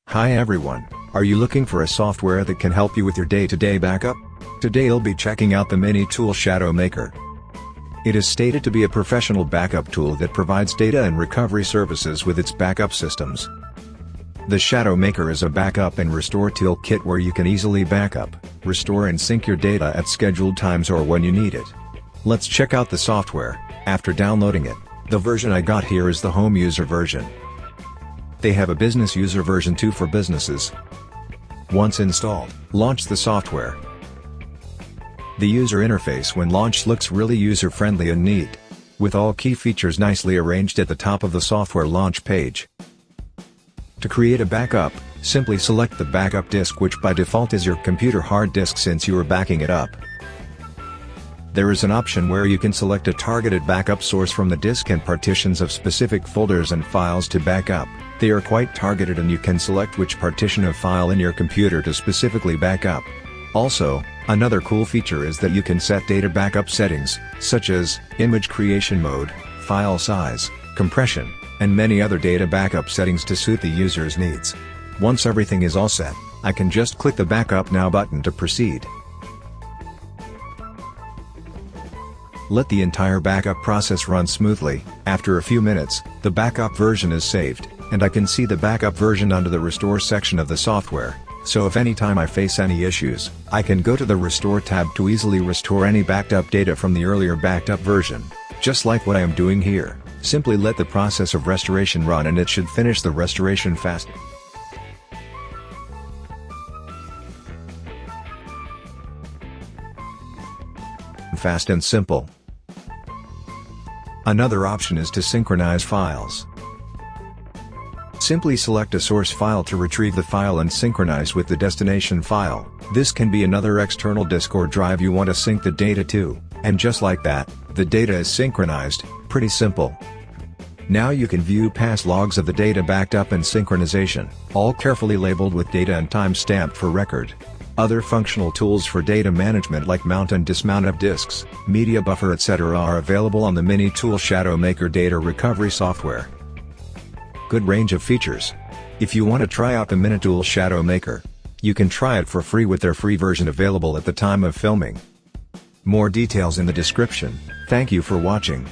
Hi everyone, are you looking for a software that can help you with your day-to-day backup? Today you'll be checking out the MiniTool ShadowMaker. It is stated to be a professional backup tool that provides data and recovery services with its backup systems. The ShadowMaker is a backup and restore toolkit where you can easily backup, restore and sync your data at scheduled times or when you need it. Let's check out the software. After downloading it, the version I got here is the home user version. They have a business user version 2 for businesses. Once installed, launch the software. The user interface when launched looks really user-friendly and neat, with all key features nicely arranged at the top of the software launch page. To create a backup, simply select the backup disk, which by default is your computer hard disk since you are backing it up. There is an option where you can select a targeted backup source from the disk and partitions of specific folders and files to back up. They are quite targeted and you can select which partition of file in your computer to specifically back up. Also, another cool feature is that you can set data backup settings, such as image creation mode, file size, compression, and many other data backup settings to suit the user's needs. Once everything is all set, I can just click the Backup Now button to proceed. Let the entire backup process run smoothly. After a few minutes, the backup version is saved, and I can see the backup version under the Restore section of the software, so if anytime I face any issues, I can go to the Restore tab to easily restore any backed up data from the earlier backed up version. Just like what I am doing here, simply let the process of restoration run and it should finish the restoration fast. Fast and simple. Another option is to synchronize files. Simply select a source file to retrieve the file and synchronize with the destination file. This can be another external disk or drive you want to sync the data to, and just like that, the data is synchronized. Pretty simple. Now you can view past logs of the data backed up and synchronization, all carefully labeled with data and time stamped for record. Other functional tools for data management like mount and dismount of disks, media buffer etc. are available on the MiniTool ShadowMaker data recovery software. Good range of features. If you want to try out the MiniTool ShadowMaker, you can try it for free with their free version available at the time of filming. More details in the description. Thank you for watching.